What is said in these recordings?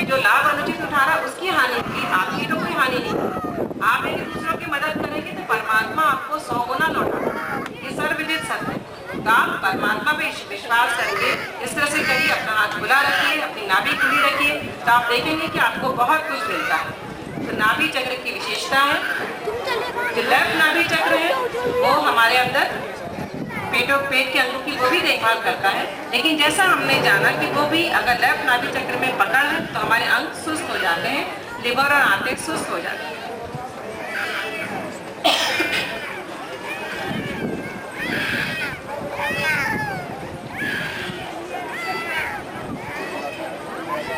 जो लाभ अनुचित उठा रहा है उसकी हानि होगी, आपकी तो कोई हानि नहीं। आप यदि दूसरों की मदद करेंगे तो परमात्मा आपको 100 गुना लौटाएगा, ये सर्वविदित सत्य है। तो आप परमात्मा पे विश्वास करके इस तरह से करिए, अपना हाथ खुला रखिए, अपनी नाभि खुली रखिए, तो आप देखेंगे कि आपको बहुत कुछ मिलता है। तो नाभि चक्र की विशेषता है, जो लेफ्ट नाभि चक्र है वो हमारे अंदर पेट के अंगों की वो भी देखभाल करता है, लेकिन जैसा हमने जाना कि वो भी अगर लेफ्ट नाभि चक्र में पकड़ है तो हमारे अंग सुस्त हो जाते हैं, लिवर और आंतें सुस्त हो जाती हैं।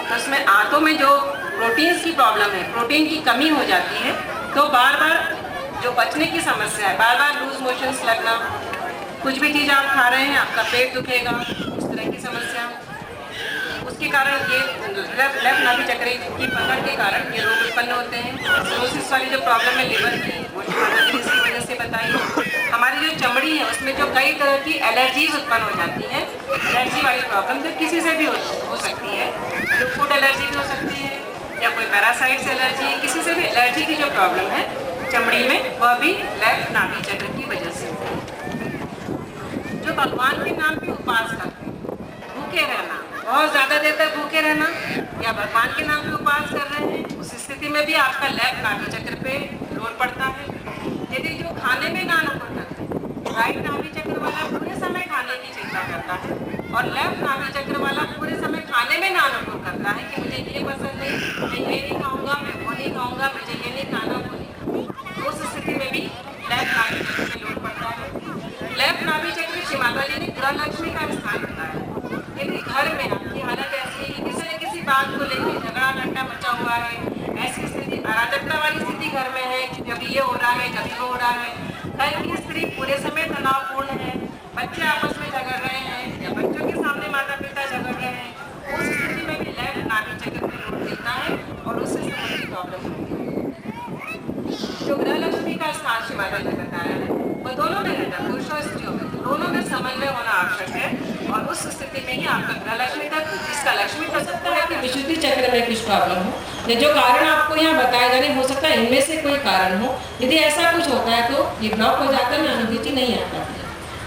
तो उसमें आंतों में जो प्रोटीन्स की प्रॉब्लम है, प्रोटीन की कमी हो जाती है, तो बार बार जो पचने की समस्या है, बार बार लूज मोशंस लगना, कुछ भी चीज़ आप खा रहे हैं आपका पेट दुखेगा, इस तरह की समस्या, उसके कारण ये लेफ्ट नाभि चक्र की पकड़ के कारण ये रोग उत्पन्न होते हैं। सिरोसिस वाली जो प्रॉब्लम है लिवर की, वो इसकी वजह से बताइए। हमारी जो चमड़ी है उसमें जो कई तरह की एलर्जीज उत्पन्न हो जाती हैं, एलर्जी वाली प्रॉब्लम जो किसी से भी हो सकती है, जो फूड एलर्जी भी हो सकती है या कोई पैरासाइट से एलर्जी है, किसी से भी एलर्जी की जो प्रॉब्लम है चमड़ी में, वह भी लेफ्ट नाभि चक्र की वजह से। जो भगवान के नाम पे उपवास करते हैं, भूखे रहना, बहुत ज़्यादा देर तक भूखे रहना, या भगवान के नाम पे उपवास कर रहे हैं, उस स्थिति में भी आपका लेफ्ट नाभि चक्र पे लोड पड़ता है। यदि जो खाने में ना अनुकूल करते हैं, राइट नाभि चक्र वाला पूरे समय खाने की चिंता करता है और लेफ्ट नाभि चक्र वाला पूरे समय खाने में ना अनुकूल करता है कि मुझे ये पसंद नहीं, मैं ये नहीं खाऊंगा, मैं वो नहीं खाऊंगा, मुझे ये नहीं खाना, वो नहीं खाऊंगा, उस स्थिति में भी लेफ्ट नाभि चक्र पे लोड पड़ता है। लेफ्ट नाभि चक्र श्री माता जी ने गृह लक्ष्मी का स्थान बताया। यदि घर में आपकी हालत ऐसी है कि किसी न किसी बात को लेकर झगड़ा घंटा मचा हुआ है, ऐसी स्थिति, अराजकता वाली स्थिति घर में है कि कभी ये हो रहा है कभी वो हो रहा है, घर की स्त्री पूरे समय तनावपूर्ण है, बच्चे आपस में झगड़ रहे हैं या बच्चों के सामने माता पिता झगड़ रहे हैं, उस स्थिति में भी लेफ्ट नाभि चक्र पे लोड मिलता है और उससे संबंधित प्रॉब्लम होती है। जो गृह लक्ष्मी का स्थान श्री माता ने बताया है वो दोनों में रहता है, पुरुषों और स्त्रियों में, दोनों में समन्वय होना आवश्यक है और उस स्थिति में ही आपका गृह लक्ष्मी तक, जिसका लक्ष्मी हो सकता है कि विशुद्धि चक्र में कुछ प्रॉब्लम हो, या जो कारण आपको यहाँ बताया जा रहे हो सकता है इनमें से कोई कारण हो। यदि ऐसा कुछ होता है तो ये ब्लॉक हो जाता है, अनुभूति नहीं आ पाती है।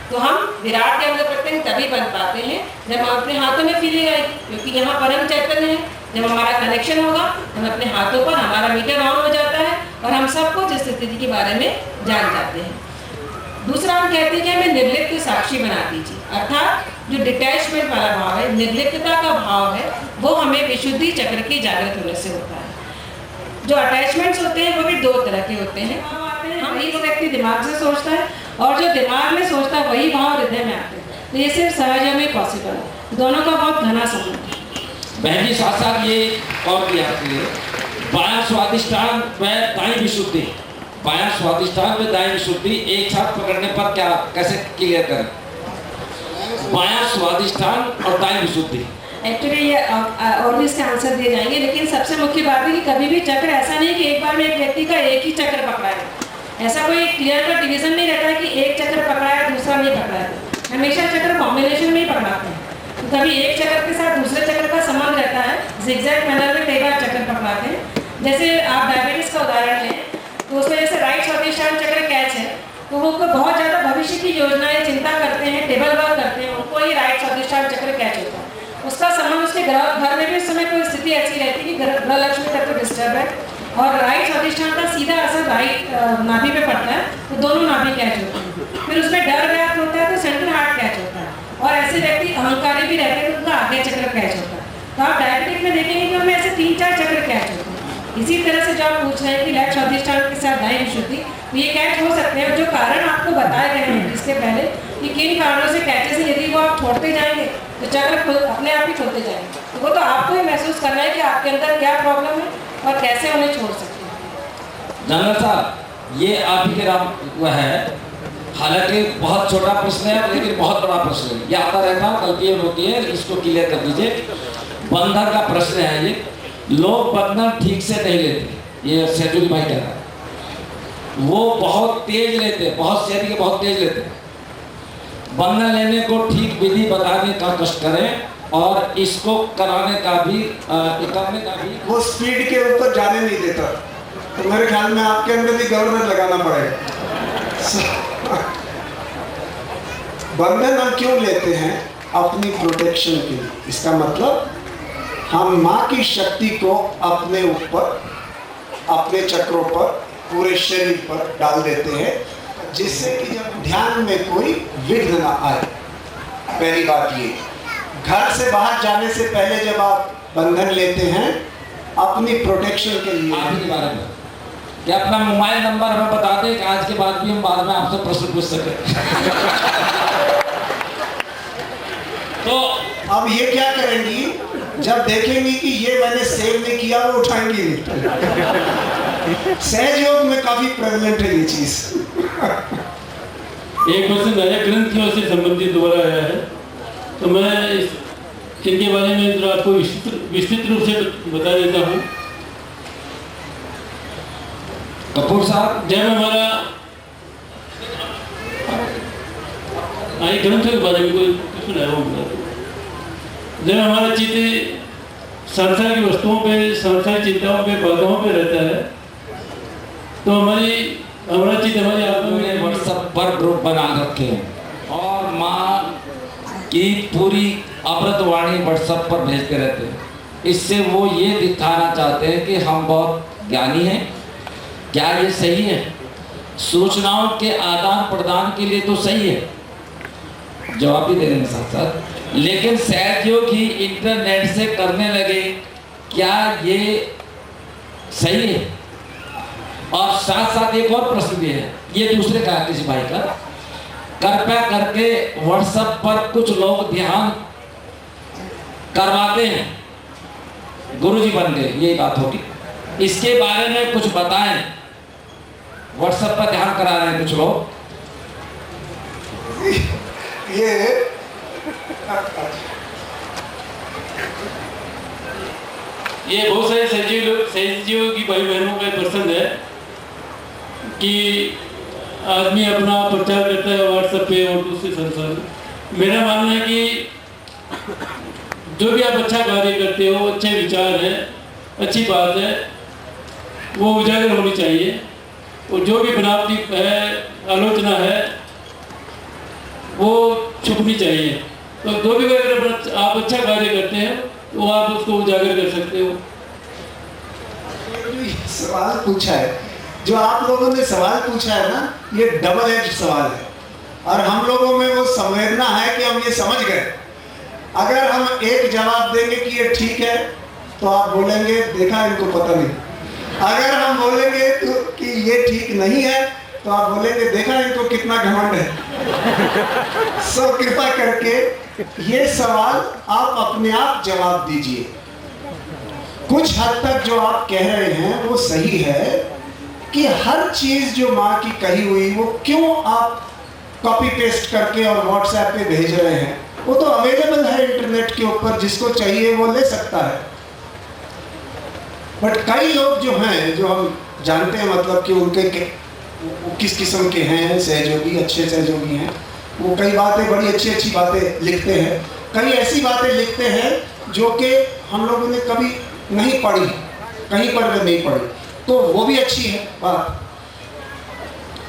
तो हम विराट के अंदर प्रत्यंग तभी बन पाते हैं जब हम अपने हाथों में फीलिंग आएगी, क्योंकि यहाँ परम चैतन्य है। जब हमारा कनेक्शन होगा हम अपने हाथों पर हमारा मीटर ऑन हो जाता है और हम सब कुछ इस स्थिति के बारे में जान जाते हैं। दूसरा हम कहते हैं कि हमें निर्लिप्त साक्षी बना दीजिए, अर्थात जो डिटैचमेंट वाला भाव है, निर्लिप्तता का भाव है, वो हमें विशुद्धि चक्र की जागृत होने से होता है। जो अटैचमेंट्स होते हैं वो भी दो तरह के होते हैं। हम एक व्यक्ति दिमाग से सोचता है और जो दिमाग में सोचता है वही भाव हृदय में आते हैं, तो ये सिर्फ सहज में पॉसिबल है। दोनों का बहुत घना संबंध है। बहन जी साथ साथ ये और भी आती है, बायां स्वादिष्टान में दाईं विशुद्धि, बायां स्वादिष्टान में दाईं विशुद्धि एक साथ पकड़ने पर क्या कैसे क्लियर करें? बायां स्वादिष्टान और दाईं विशुद्धि। एक्चुअली ये और भी इसके आंसर दिए जाएंगे, लेकिन सबसे मुख्य बात है कि कभी भी चक्र ऐसा नहीं कि एक बार में एक व्यक्ति का एक ही चक्र पकड़ा है, ऐसा कोई क्लियर का डिवीजन नहीं रहता है कि एक चक्र पकड़ा है दूसरा नहीं पकड़ा है। हमेशा चक्र कॉम्बिनेशन में ही पकड़ाते हैं, तो कभी एक चक्र के साथ दूसरे चक्र का संबंध रहता है, जिगजैग मैनर में कई बार चक्र पकड़ाते हैं। जैसे आप डायबिटीज का उदाहरण लें तो उसमें जैसे राइट स्वादिष्टान चक्र कैच है, तो वो बहुत ज़्यादा भविष्य की योजनाएं चिंता करते हैं, टेबल वर्क करते हैं, उनको ही राइट स्वादिष्टान चक्र कैच होता है। उसका संबंध उसके घर में भी उस समय कोई स्थिति ऐसी रहती है कि गृह लक्ष्मी तत्व डिस्टर्ब है और राइट स्वादिष्टान का सीधा असर राइट नाभि पे पड़ता है, तो दोनों नाभि कैच होते हैं। फिर उसमें डर व्याप्त होता है तो सेंट्रल हार्ट कैच होता है, और ऐसे व्यक्ति अहंकारी भी रहते हैं तो उनका आगे चक्र कैच होता है। तो आप डायबिटिक में देखेंगे कि उनमें ऐसे 3-4 चक्र कैच होते हैं। इसी तरह से जो आप पूछ रहे हैं कि लेफ्ट स्वादिष्टान के साथ दाईं विशुद्धि, तो ये कैच हो सकते हैं। जो कारण आपको बताए गए हैं इसके पहले कि किन कारणों से कैचेस हैं, यदि वो आप छोड़ते जाएंगे तो चक्र अपने आप ही छोड़ते जाएंगे। तो वो तो आपको ही महसूस करना है कि आपके अंदर क्या प्रॉब्लम है और कैसे उन्हें छोड़ सकते हैं। जनरल साहब, ये आप ही के नाम वह है, हालांकि बहुत छोटा प्रश्न है लेकिन बहुत बड़ा प्रश्न है, ये आता रहता है, गलतियाँ होती है, इसको क्लियर कर दीजिए। बंधन का प्रश्न है ये, लोग बंधन ठीक से नहीं लेते, ये सेजुल भाई कह रहा है, वो बहुत तेज लेते हैं, बहुत से अधिक बहुत तेज लेते हैं। बंधन लेने को ठीक विधि बताने का कष्ट करें और इसको कराने का भी करने का भी वो स्पीड के ऊपर जाने नहीं देता, तो मेरे ख्याल में आपके अंदर भी गवर्नर लगाना पड़ेगा। बंधन हम क्यों लेते हैं? अपनी प्रोटेक्शन के लिए। इसका मतलब हम माँ की शक्ति को अपने ऊपर, अपने चक्रों पर, पूरे शरीर पर डाल देते हैं, जिससे कि जब ध्यान में कोई विघ्न ना आए। पहली बात ये, घर से बाहर जाने से पहले जब आप बंधन लेते हैं अपनी प्रोटेक्शन के लिए। आपके बारे में क्या अपना मोबाइल नंबर हमें बता दें कि आज के बाद भी हम बाद में आपसे प्रश्न पूछ सके। तो अब ये क्या करेंगी, जब देखेंगी कि ये मैंने सेव नहीं किया, वो उठाएंगी नहीं। सहज योग में काफी प्रेवलेंट है ये चीज। एक क्वेश्चन आया ग्रंथियों से संबंधित दोबारा आया है, तो मैं इनके बारे में जरा आपको विस्तृत रूप से बता देता हूँ। कपूर साहब, जब हमारा ग्रंथों के बारे में कोई प्रश्न है वो बता दो। जब हमारा चित्त संसार की वस्तुओं पे, संसार चिंताओं पे, बाधाओं पे रहता है, तो हमारा चित्त हमारी आत्मा में व्हाट्सएप पर ग्रुप बना रखे हैं और माँ की पूरी अमृतवाणी व्हाट्सएप पर भेजते रहते हैं। इससे वो ये दिखाना चाहते हैं कि हम बहुत ज्ञानी हैं। क्या ये सही है? सूचनाओं के आदान प्रदान के लिए तो सही है, जवाब भी दे देंगे साथ साथ, लेकिन सहयोग ही इंटरनेट से करने लगे, क्या ये सही है? और साथ साथ एक और प्रश्न भी है, ये दूसरे का किसी भाई का, कृपया करके व्हाट्सएप पर कुछ लोग ध्यान करवाते हैं, गुरुजी बन गए, यही बात होगी। इसके बारे में कुछ बताएं। व्हाट्सएप पर ध्यान करा रहे हैं कुछ लोग। ये बहुत सारे सहजीवियों की भाई बहनों का पसंद है कि आदमी अपना प्रचार करता है व्हाट्सएप पे और दूसरे संसार में। मेरा मानना है कि जो भी आप अच्छा कार्य करते हो, अच्छे विचार है, अच्छी बात है, वो उजागर होनी चाहिए। और जो भी बनावटी है, आलोचना है, वो छुपनी चाहिए। तो जो भी अगर आप अच्छा कार्य करते हैं तो आप उसको उजागर कर सकते हो। सवाल पूछा है, जो आप लोगों ने सवाल पूछा है ना, ये डबल एज सवाल है, और हम लोगों में वो संवेदना है कि हम ये समझ गए। अगर हम एक जवाब देंगे कि ये ठीक है, तो आप बोलेंगे देखा इनको पता नहीं। अगर हम बोलेंगे तो कि ये ठीक नहीं है, तो आप बोलेंगे देखा इनको कितना घमंड है। सो कृपा करके ये सवाल आप अपने आप जवाब दीजिए। कुछ हद तक जो आप कह रहे हैं वो सही है कि हर चीज जो माँ की कही हुई वो क्यों आप कॉपी पेस्ट करके और व्हाट्सएप पे भेज रहे हैं। वो तो अवेलेबल है इंटरनेट के ऊपर, जिसको चाहिए वो ले सकता है। बट कई लोग जो हैं, जो हम जानते हैं, मतलब कि उनके वो किस किस्म के हैं सहयोगी, अच्छे सहयोगी हैं, वो कई बातें, बड़ी अच्छी अच्छी बातें लिखते हैं। कई ऐसी बातें लिखते हैं जो कि हम लोगों ने कभी नहीं पढ़ी, कहीं पर भी नहीं पढ़ी, तो वो भी अच्छी है बात।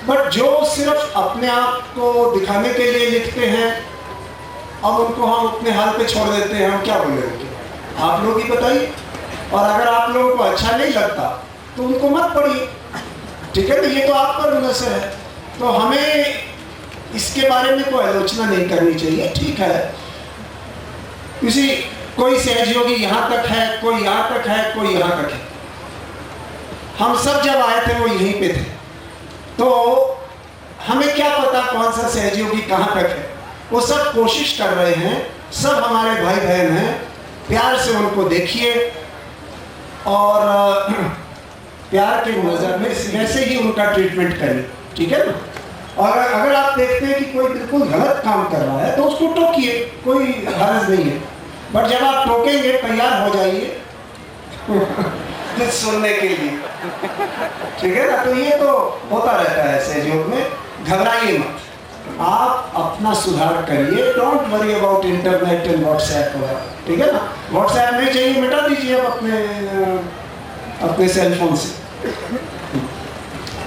बट जो सिर्फ अपने आप को दिखाने के लिए लिखते हैं, अब उनको हम अपने हाल पे छोड़ देते हैं, हम क्या बोलेंगे? आप लोग ही बताइए। और अगर आप लोगों को अच्छा नहीं लगता तो उनको मत पढ़िए, ठीक है ना? ये तो आप पर नजर है, तो हमें इसके बारे में कोई आलोचना नहीं करनी चाहिए, ठीक है? किसी कोई सहयोगी यहाँ तक है, कोई यहाँ तक है, कोई यहाँ तक है। हम सब जब आए थे वो यहीं पे थे, तो हमें क्या पता कौन सा सहयोगी कहाँ तक है। वो सब कोशिश कर रहे हैं, सब हमारे भाई बहन हैं, प्यार से उनको देखिए और प्यार के नजर में वैसे ही उनका ट्रीटमेंट करिए, ठीक है ना? और अगर आप देखते हैं कि कोई बिल्कुल गलत काम कर रहा है तो उसको टोकिए, कोई हर्ज नहीं है। बट जब आप टोकेंगे तैयार हो जाइए कुछ सुनने के लिए, ठीक है ना? तो ये तो होता रहता है सहयोग में, घबराइए मत। आप अपना सुधार करिए, don't worry about internet and WhatsApp वगैरह, ठीक है ना। व्हाट्सएप नहीं चाहिए, मिटा दीजिए आप अपने सेल फोन से।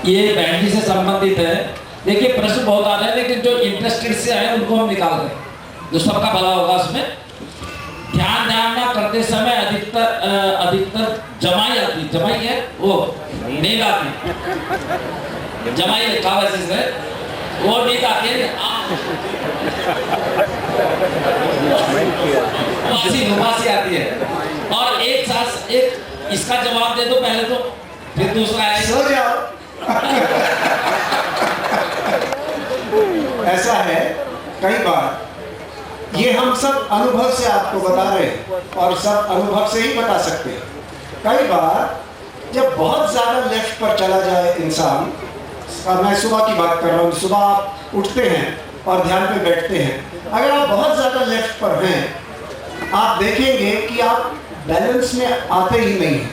ये बैंकिंग से संबंधित है। देखिए प्रश्न बहुत आ रहे हैं, लेकिन जो इंटरेस्टेड से आए उनको हम निकाल रहे हैं, जो सबका भला होगा उसमें। ध्यान धारणा करते समय अधिकतर जमाई आती, जमाई है वो नींद आती, जमाई लिखा हुआ है, वो नींद आती है, उबासी आती है। और एक साथ एक इसका जवाब दे दो पहले तो, फिर दूसरा है सो जाओ। ऐसा है कई बार, ये हम सब अनुभव से आपको बता रहे हैं और सब अनुभव से ही बता सकते हैं। कई बार जब बहुत ज़्यादा लेफ्ट पर चला जाए इंसान, और मैं सुबह की बात कर रहा हूँ, सुबह आप उठते हैं और ध्यान पे बैठते हैं, अगर आप बहुत ज़्यादा लेफ्ट पर हैं, आप देखेंगे कि आप बैलेंस में आते ही नहीं हैं।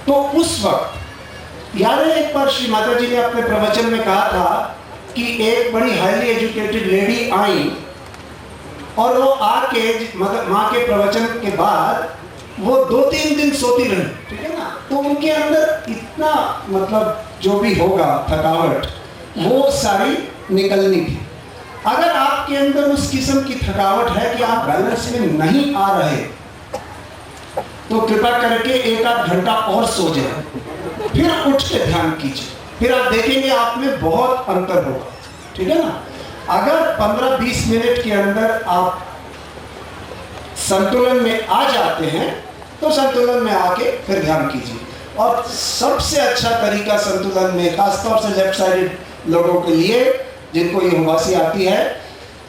तो उस वक्त याद है, एक बार श्री माता जी ने अपने प्रवचन में कहा था कि एक बड़ी हाईली एजुकेटेड लेडी आई और वो आके मतलब माँ के प्रवचन के बाद वो 2-3 दिन सोती रही, ठीक है ना। तो उनके अंदर इतना मतलब जो भी होगा थकावट, वो सारी निकलनी थी। अगर आपके अंदर उस किस्म की थकावट है कि आप बैलेंस में नहीं आ रहे, तो कृपा करके 1-8 घंटा और सो जाए, फिर उठ के ध्यान कीजिए, फिर आप देखेंगे आप में बहुत अंतर होगा, ठीक है ना। अगर 15-20 मिनट के अंदर आप संतुलन में आ जाते हैं, तो संतुलन में आके फिर ध्यान कीजिए। और सबसे अच्छा तरीका संतुलन में, खासतौर से लेफ्ट साइडेड लोगों के लिए जिनको ये उबासी आती है,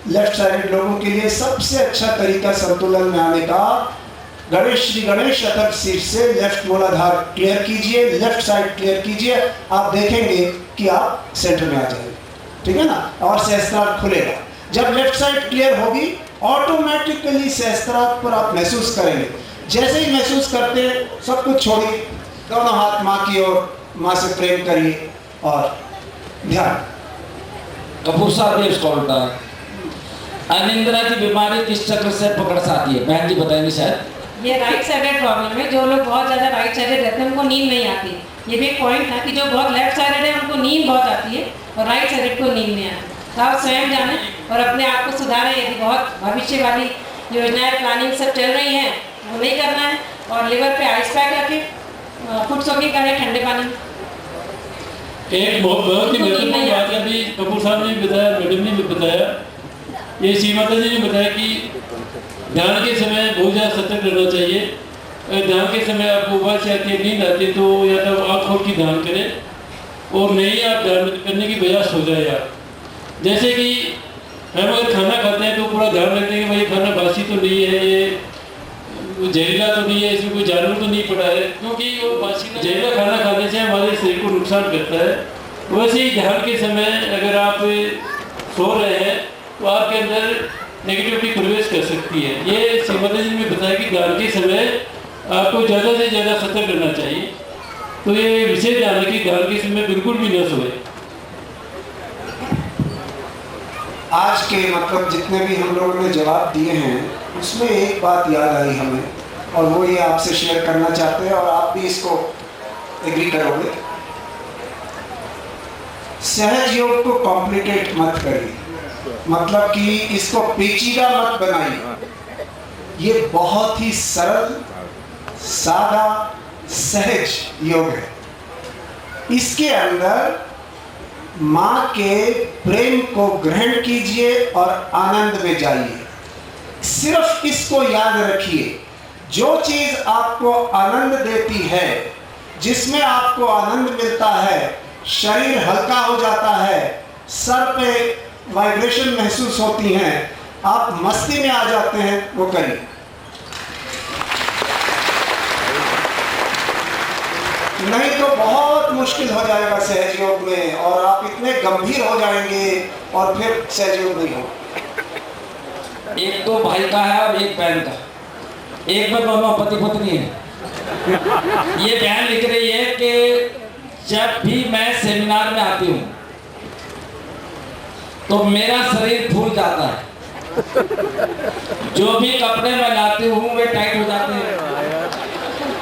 लेफ्ट साइडेड लोगों के लिए सबसे अच्छा तरीका संतुलन में आने का, गणेश श्री गणेश अथर्व शीर्ष से लेफ्ट मूलाधार क्लियर कीजिए, लेफ्ट साइड क्लियर कीजिए, आप देखेंगे कि आप सेंटर में आ जाएंगे, ठीक है ना। और सहस्त्रार खुलेगा। जब लेफ्ट साइड क्लियर होगी, ऑटोमेटिकली सहस्त्रार पर आप महसूस करेंगे। जैसे ही महसूस करते हैं, सब कुछ छोड़िए, दोनों हाथ माँ की ओर, माँ से प्रेम करिए और ध्यान। कपूर साहब ने इसको उल्टा है, अनिंद्रा की बीमारी किस चक्र से पकड़ से आती है, बहन जी बताएंगे शायद। ये राइट साइडेड प्रॉब्लम है। जो लोग बहुत ज़्यादा राइट साइडेड रहते हैं उनको नींद नहीं आती। ये भी एक पॉइंट था कि जो बहुत लेफ्ट साइडेड है उनको नींद बहुत आती है और राइट साइडेड को नींद नहीं आती। तो आप स्वयं जानें और अपने आप को सुधारें। यदि बहुत भविष्य वाली योजनाएं प्लानिंग सब चल रही हैं, वो नहीं करना है। और लिवर पे आइस पैक रखें, फुट सोकिंग करें ठंडे पानी में। एक बहुत ही महत्वपूर्ण बात अभी कपूर साहब ने बताया, मैडम ने भी बताया, ये श्री माता जी ने बताया कि ध्यान के समय बहुत ज़्यादा सतर्क रहना चाहिए। अगर ध्यान के समय आपको उबासी आती है, नींद आती है, तो या तो आँख खोल के ध्यान करें और नहीं आप ध्यान करने की बजाय सो जाए आप। जैसे कि हम अगर खाना खाते हैं तो पूरा ध्यान रखते हैं कि भाई खाना बासी तो नहीं है, ये जहरीला तो नहीं है, इसमें कोई जानवर तो नहीं पड़ा है, क्योंकि वो बासी जहरीला खाना खाने से हमारे शरीर को नुकसान करता है। वैसे ही ध्यान के समय अगर आप सो रहे हैं तो आपके अंदर नेगेटिविटी प्रवेश कर सकती है। ये श्री माता जी ने बताया कि ध्यान के समय आपको ज़्यादा से ज़्यादा सतर्क रहना चाहिए। तो ये विशेष ध्यान है कि ध्यान के समय बिल्कुल भी न सोए। आज के मतलब जितने भी हम लोगों ने जवाब दिए हैं, उसमें एक बात याद आई हमें, और वो ये आपसे शेयर करना चाहते हैं और आप भी इसको एग्री करोगे। सहज योग को कॉम्प्लिकेट मत करिए, मतलब कि इसको पेचीदा मत बनाइए। ये बहुत ही सरल, सादा, सहज योग है। इसके अंदर माँ के प्रेम को ग्रहण कीजिए और आनंद में जाइए। सिर्फ इसको याद रखिए, जो चीज़ आपको आनंद देती है, जिसमें आपको आनंद मिलता है, शरीर हल्का हो जाता है, सर पे वाइब्रेशन महसूस होती हैं, आप मस्ती में आ जाते हैं, वो करिए। नहीं तो बहुत मुश्किल हो जाएगा सहज योग में, और आप इतने गंभीर हो जाएंगे और फिर सहज योग नहीं हो। एक तो भाई का है और एक बहन का, एक में दोनों पति पत्नी है। ये बहन लिख रही है कि जब भी मैं सेमिनार में आती हूँ तो मेरा शरीर फूल जाता है। जो भी कपड़े मैं लाती हूँ वे टाइट हो जाते हैं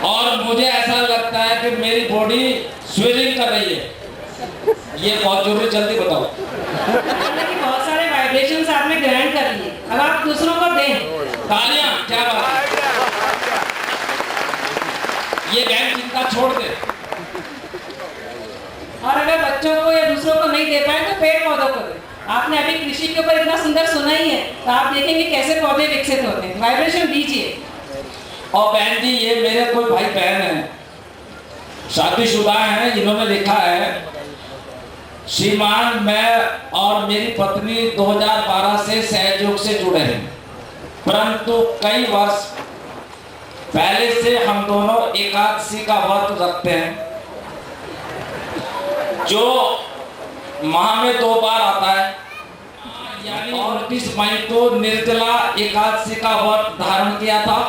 और मुझे ऐसा लगता है कि मेरी बॉडी स्विलिंग कर रही है। ये बहुत जरूरी, जल्दी बताओ। बहुत सारे वाइब्रेशंस आपने ग्रहण कर लिए, अब आप दूसरों को दें। तालियां, क्या बात है। ये बहन चिंता छोड़ दे। और अगर बच्चों को या दूसरों को नहीं दे पाए तो पेड़ पौधों को दें। आपने अभी कृषि के ऊपर इतना सुंदर सुना ही है, तो आप देखेंगे कैसे पौधे विकसित होते हैं। वाइब्रेशन दीजिए। और बहन जी, ये मेरे कोई भाई बहन है, शादीशुदा हैं, इन्होंने लिखा है, श्रीमान मैं और मेरी पत्नी 2012 से सहयोग से जुड़े हैं, परंतु कई वर्ष पहले से हम दोनों एकादशी का व्रत रखते हैं, जो माह में 2 बार आता है, यानी 29 मई को निर्जला एकादशी का व्रत धारण किया था,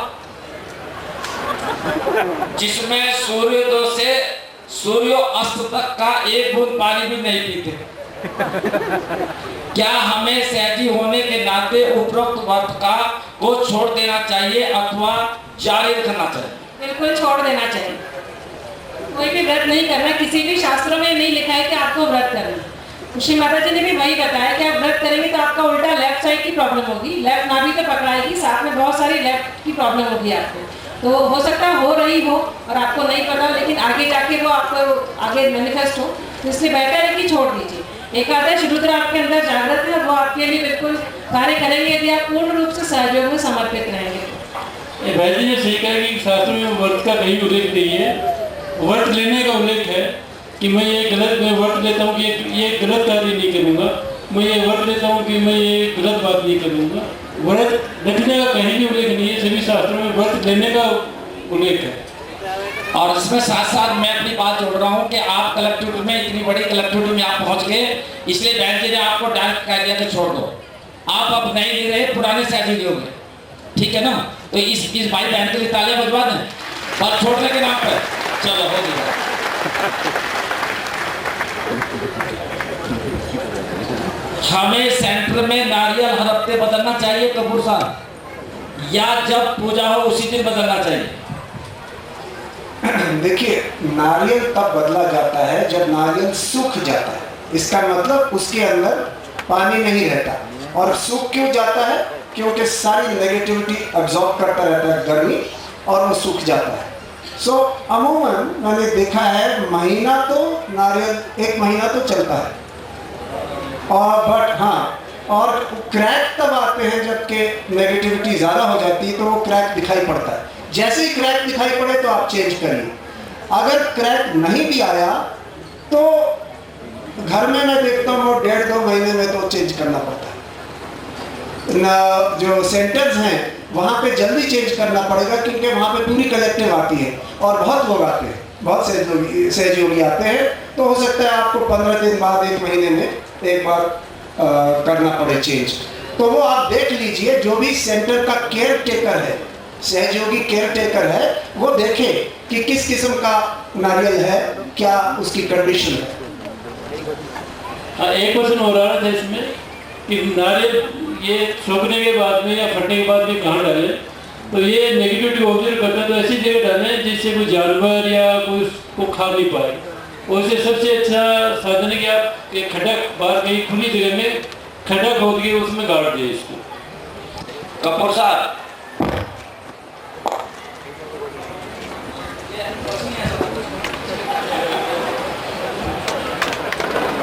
जिसमें सूर्योदय से सूर्यास्त तक का एक बूंद पानी भी नहीं पीते। क्या हमें सहजी होने के नाते उपरोक्त व्रत को छोड़ देना चाहिए अथवा जारी रखना चाहिए? बिल्कुल छोड़ देना चाहिए। कोई भी व्रत नहीं करना, किसी भी शास्त्रों में नहीं लिखा है कि आपको व्रत करना। श्री माता जी ने भी वही बताया कि आप व्रत करेंगे तो आपका उल्टा लेफ्ट साइड की प्रॉब्लम होगी, लेफ्ट नाभि तो पकड़ाएगी, साथ में बहुत सारी लेफ्ट की प्रॉब्लम होगी आपको। तो हो सकता है हो रही हो और आपको नहीं पता, लेकिन आगे जाके वो आपको आगे मैनिफेस्ट हो, तो इसलिए बेटर है कि छोड़ दीजिए। एकादश रुद्र आपके अंदर जागृत है, वो आपके लिए बिल्कुल कार्य करेंगे यदि आप पूर्ण रूप से सहयोग में समर्पित रहेंगे। भाई जी ने सही कहा कि शास्त्र में व्रत का कहीं उल्लेख नहीं है। व्रत लेने का उल्लेख है कि मैं व्रत लेता हूँ कि ये गलत कार्य नहीं करूँगा, मैं ये व्रत लेता हूँ कि मैं ये गलत बात नहीं करूँगा। व्रत रखने का कहीं भी उल्लेख नहीं है, सभी शास्त्रों में व्रत लेने का उल्लेख है। और इसमें साथ साथ मैं अपनी बात जोड़ रहा हूँ कि आप कलेक्टिविटी में, इतनी बड़ी कलेक्टिविटी में आप पहुँच गए, इसलिए बहन जी ने आपको डायरेक्ट कह दिया कि छोड़ दो, आप अब नहीं रहे, पुराने सहयोगी हो गए, ठीक है ना? तो इस भाई बहन के लिए तालियां बजवा दें और छोड़ने के नाम पर। चलो हो गया। हमें सेंटर में नारियल हर हफ्ते बदलना चाहिए कपूर साहब, या जब पूजा हो उसी दिन बदलना चाहिए? देखिए, नारियल तब बदला जाता है जब नारियल सूख जाता है। इसका मतलब उसके अंदर पानी नहीं रहता। और सूख क्यों जाता है? क्योंकि सारी नेगेटिविटी अब्जॉर्ब करता रहता है गर्मी, और वो सूख जाता है। सो अमूमन मैंने देखा है महीना तो नारियल 1 महीना तो चलता है, और बट हाँ, और क्रैक तब आते हैं जबकि नेगेटिविटी ज़्यादा हो जाती है, तो वो क्रैक दिखाई पड़ता है। जैसे ही क्रैक दिखाई पड़े तो आप चेंज करिए। अगर क्रैक नहीं भी आया तो घर में मैं देखता हूँ 1.5-2 महीने में तो चेंज करना पड़ता है। जो सेंटर्स हैं वहाँ पे जल्दी चेंज करना पड़ेगा, क्योंकि वहाँ पे पूरी कलेक्टिव आती है और बहुत लोग आते हैं, बहुत सहयोगी आते हैं। तो हो सकता है आपको 15 दिन बाद 1 महीने में एक बार करना पड़े चेंज। तो वो आप देख लीजिए, जो भी सेंटर का केयर टेकर है, सहयोगी केयर टेकर है, वो देखे कि किस किस्म का नारियल है, क्या उसकी कंडीशन है। एक क्वेश्चन हो रहा था इसमें कि नारियल ये सूखने के बाद में या फटने के बाद में कहाँ डालें? तो ये नेगेटिविटी ऑब्जर्व करते हैं तो ऐसी जगह डालें जिससे कोई जानवर या कोई उसको खा नहीं पाए। उससे सबसे अच्छा साधन है कि आप एक खड्डा बाहर कहीं खुली जगह में खड्डा खोद के उसमें गाड़ दिए इसको। कपूर साहब,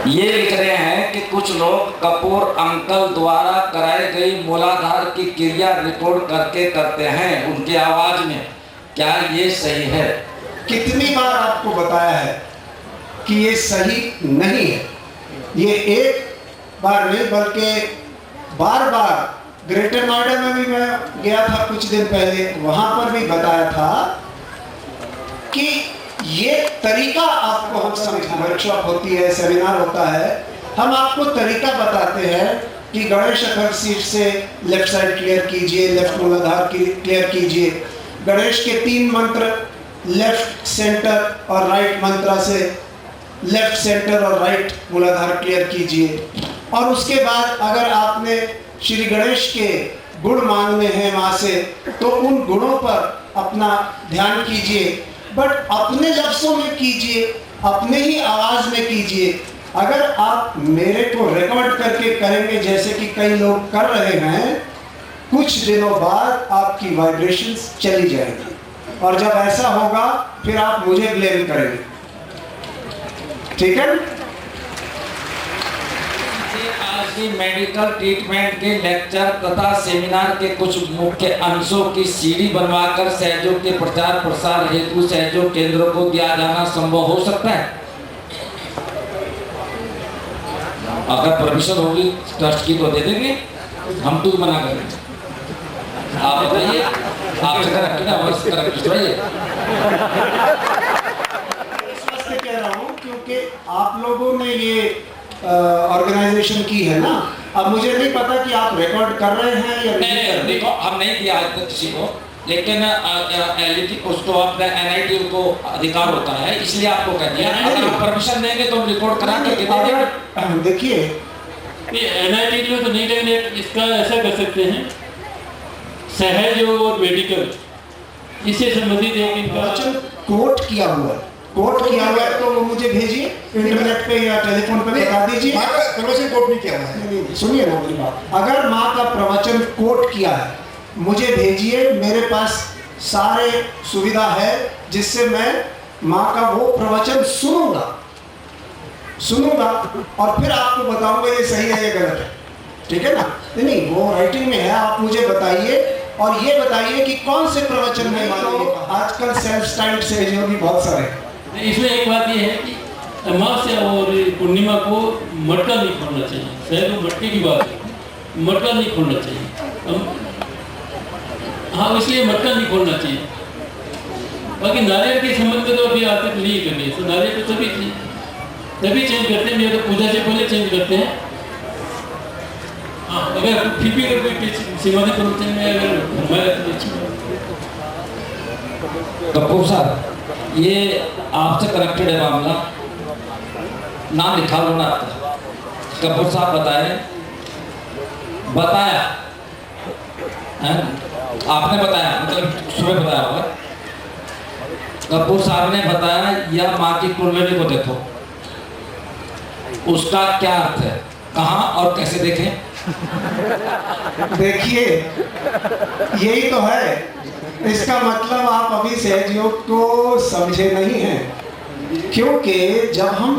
ये लिख रहे हैं कि कुछ लोग कपूर अंकल द्वारा कराई गई मूलाधार की क्रिया रिकॉर्ड करके करते हैं उनकी आवाज में, क्या ये सही है? कितनी बार आपको बताया है कि ये सही नहीं है। ये एक बार नहीं बल्कि बार बार, ग्रेटर नोएडा में भी मैं गया था कुछ दिन पहले, वहां पर भी बताया था कि ये तरीका आपको हम समझ, वर्कशॉप होती है, सेमिनार होता है, हम आपको तरीका बताते हैं कि गणेश अखर सीट से लेफ्ट साइड क्लियर कीजिए, लेफ्ट मूलाधार क्लियर कीजिए। गणेश के 3 मंत्र लेफ्ट, सेंटर और राइट मंत्रा से लेफ्ट, सेंटर और राइट मूलाधार क्लियर कीजिए। और उसके बाद अगर आपने श्री गणेश के गुण मांगने हैं माँ से तो उन गुणों पर अपना ध्यान कीजिए, बट अपने लफ्ज़ों में कीजिए, अपने ही आवाज़ में कीजिए। अगर आप मेरे को रिकॉर्ड करके करेंगे जैसे कि कई लोग कर रहे हैं, कुछ दिनों बाद आपकी वाइब्रेशंस चली जाएगी, और जब ऐसा होगा फिर आप मुझे ब्लेम करेंगे। ठीक है? आज की मेडिकल ट्रीटमेंट के लेक्चर तथा सेमिनार के कुछ मुख्य अंशों की सीडी बनवाकर सहयोग के प्रचार प्रसार हेतु सहयोग केंद्रों को दिया जाना संभव हो सकता है? अगर परमिशन होगी ट्रस्ट की तो दे देंगे, हम तो मना करेंगे। आप बताइए, आपसे करेक्ट ना वैसे करेक्ट बताइए। इसलिए कह रहा हूँ क्योंकि आप लोगों ने ये ऑर्गेनाइजेशन की है ना। अब मुझे नहीं पता कि आप रिकॉर्ड कर रहे हैं या नहीं कर रहे। देखो, हम नहीं दिया आज तक किसी को, लेकिन उसको अपने NIT को अधिकार होता है, इसलिए आपको कह दिया। अगर आप परमिशन देंगे तो हम रिकॉर्ड करा के देंगे। देखिए, NIT में तो नहीं, लेकिन इसका ऐसा कर सकते हैं, सहयोग और मेडिकल इससे संबंधित एक इनका कोट किया हुआ है, कोट किया हुआ है तो वो मुझे भेजिए इंटरनेट पे या टेलीफोन पे बता दीजिए। माँ का प्रवचन कोट नहीं किया हुआ है। सुनिए ना मेरी बात, अगर माँ का प्रवचन कोट किया है मुझे भेजिए, मेरे पास सारे सुविधा है जिससे मैं माँ का वो प्रवचन सुनूंगा और फिर आपको बताऊंगा ये सही है ये गलत है। ठीक है ना? नहीं, वो राइटिंग में है, आप मुझे बताइए और ये बताइए कि कौन से प्रवचन में आजकल सेल्फ स्टाइल्ड सहयोगी बहुत सारे हैं। इसमें एक बात ये है कि अमावस्या और पूर्णिमा को मटका नहीं खोलना चाहिए। शायद वो मटके की बात है, मटका नहीं खोलना चाहिए। हाँ, इसलिए मटका नहीं खोलना चाहिए। बाकी नारियल के संबंध में तो अभी आज तक नहीं करनी, तो नारियल तो तभी चेंज करते हैं, या तो पूजा से पहले चेंज करते हैं। हाँ, अगर फिर भी अगर कोई सीमांत प्रवचन में अगर हमारे तो अच्छी कपूर साहब, ये आपसे कनेक्टेड है मामला, नाम लिखा लो ना। कपूर साहब बताया है? आपने बताया, मतलब सुबह बताया होगा। कपूर साहब ने बताया या माँ की कुंडली को देखो, उसका क्या अर्थ है, कहाँ और कैसे देखें? देखिए, यही तो है इसका मतलब। आप अभी सहयोग को समझे नहीं हैं, क्योंकि जब हम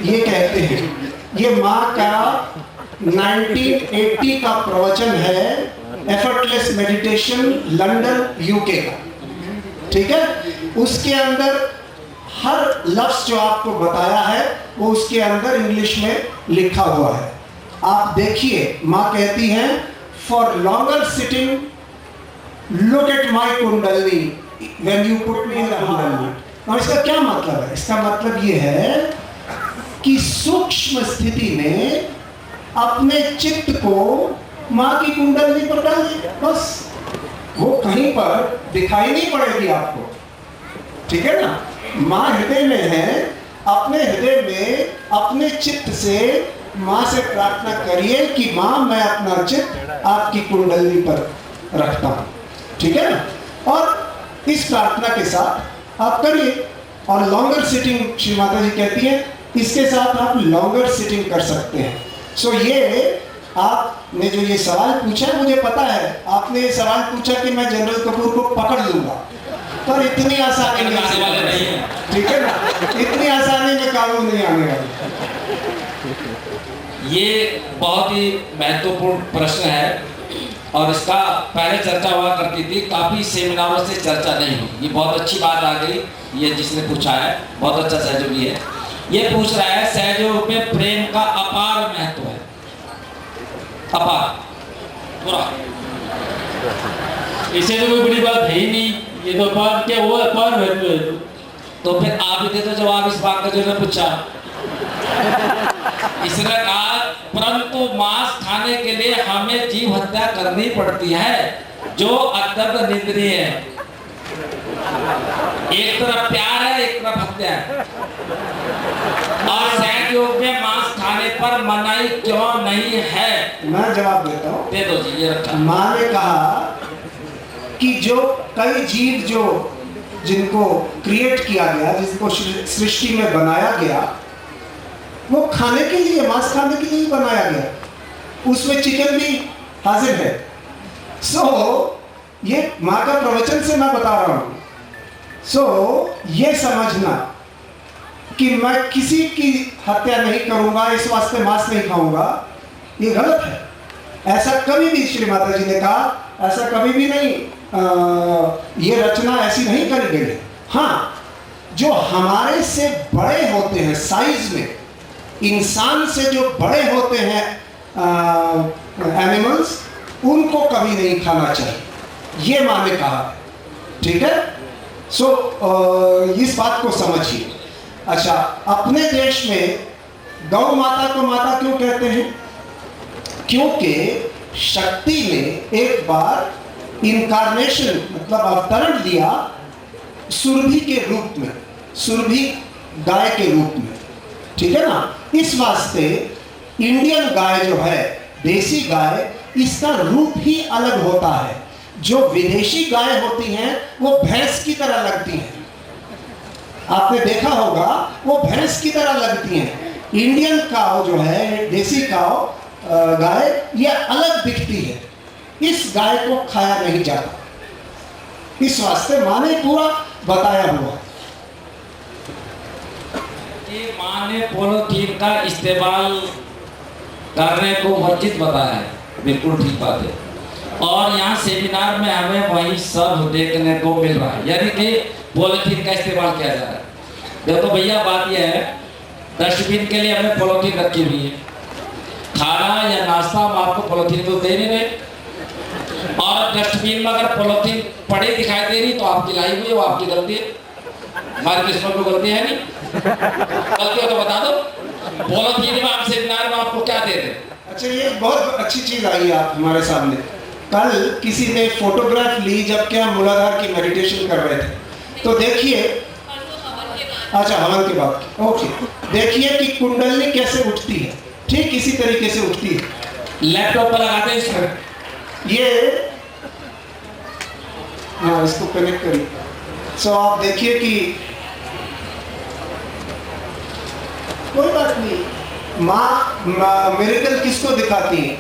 ये कहते हैं, ये माँ का 1980 का प्रवचन है, एफर्टलेस मेडिटेशन, लंदन UK का। ठीक है? उसके अंदर हर लफ्ज जो आपको बताया है वो उसके अंदर इंग्लिश में लिखा हुआ है। आप देखिए, माँ कहती है for longer sitting look at my kundli when you put me in the kundli. और इसका क्या मतलब है? इसका मतलब ये है कि सूक्ष्म स्थिति में अपने चित्त को माँ की कुंडली पर डाल दीजिए, बस वो कहीं पर दिखाई नहीं पड़ेगी आपको। ठीक है ना? माँ हृदय में है, अपने हृदय में अपने चित्त से माँ से प्रार्थना करिए कि माँ मैं अपना चित्त आपकी कुंडली पर रखता हूँ। ठीक है ना? और इस प्रार्थना के साथ आप करिए। और लॉन्गर सिटिंग श्री माता जी कहती है, इसके साथ आप लॉन्गर सिटिंग कर सकते हैं। सो ये आपने जो ये सवाल पूछा, मुझे पता है आपने ये सवाल पूछा कि मैं जनरल कपूर को पकड़ लूंगा, पर इतनी आसानी नहीं, ठीक है ना? इतनी आसानी में काबू नहीं आने वाला। ये बहुत ही महत्वपूर्ण प्रश्न है और इसका पहले चर्चा हुआ करती थी, काफ़ी सेमिनारों से चर्चा नहीं हुई। ये बहुत अच्छी बात आ गई, ये जिसने पूछा है बहुत अच्छा सहयोगी है। ये पूछ रहा है सहयोग में प्रेम का अपार महत्व है, अपार पूरा। इसे तो कोई बड़ी बात है ही नहीं, ये तो अपार क्या हुआ, अपार महत्व है। तो फिर आप ही दे दो जवाब इस बात का जो ने पूछा। इसने कहा परंतु मांस खाने के लिए हमें जीव हत्या करनी पड़ती है जो अत्यंत निंदनीय है। एक तरफ प्यार है, एक तरफ हत्या है। और योग में मांस खाने पर मनाही क्यों नहीं है? मैं जवाब देता हूँ। दे दो जी, ये रखा। माँ ने कहा कि जो कई जीव जो जिनको क्रिएट किया गया, जिनको सृष्टि में बनाया गया, वो खाने के लिए, मांस खाने के लिए बनाया गया। उसमें चिकन भी हाजिर है। ये माँ का प्रवचन से मैं बता रहा हूँ। ये समझना कि मैं किसी की हत्या नहीं करूंगा, इस वास्ते मांस नहीं खाऊंगा, ये गलत है। ऐसा कभी भी श्री माता जी ने कहा, ऐसा कभी भी नहीं, ये रचना ऐसी नहीं करी गई। हाँ, जो हमारे से बड़े होते हैं साइज में, इंसान से जो बड़े होते हैं एनिमल्स, उनको कभी नहीं खाना चाहिए, ये माँ ने कहा। ठीक है? इस बात को समझिए। अच्छा, अपने देश में गौ माता को माता क्यों कहते हैं? क्योंकि शक्ति ने एक बार इनकारनेशन मतलब अवतरण दिया सुरभि के रूप में, सुरभि गाय के रूप में। ठीक है ना? इस वास्ते इंडियन गाय जो है, देसी गाय, इसका रूप ही अलग होता है। जो विदेशी गाय होती हैं वो भैंस की तरह लगती हैं, आपने देखा होगा, वो भैंस की तरह लगती हैं। इंडियन काव जो है, देसी काव गाय, ये अलग दिखती है। इस गाय को खाया नहीं जाता, इस वास्ते माँ ने पूरा बताया हुआ। कि माँ ने पॉलीथीन का इस्तेमाल करने को वर्जित बताया है, बिल्कुल ठीक बात है। और यहाँ सेमिनार में हमें वही सब देखने को मिल रहा है, यानी कि पॉलीथीन का इस्तेमाल किया जा रहा है। देखो भैया, बात यह है, डस्टबिन के लिए हमें पॉलीथीन रखी हुई है। खाना या नाश्ता हम आपको पॉलीथीन तो दे नहीं रहे, और डस्टबिन में अगर पॉलीथीन पड़ी दिखाई दे रही तो आपकी लाई हुई है, वो आपकी गलती है, हमारी किस्मत में गलती है नहीं। गलती हो तो बता दो। पॉलीथीन में आप सेमिनार में आपको क्या दे रहे? अच्छा, ये बहुत अच्छी चीज आई है आप हमारे सामने। कल किसी ने फोटोग्राफ ली जबकि हम मूलाधार की मेडिटेशन कर रहे थे, तो देखिए, अच्छा हवन के बाद, ओके, देखिए कि कुंडलनी कैसे उठती है, ठीक इसी तरीके से उठती है। लैपटॉप पर लगाते हैं इसमें, ये हाँ, इसको कनेक्ट करिए। आप देखिए कि कोई बात नहीं, माँ मिरेकल किसको दिखाती है?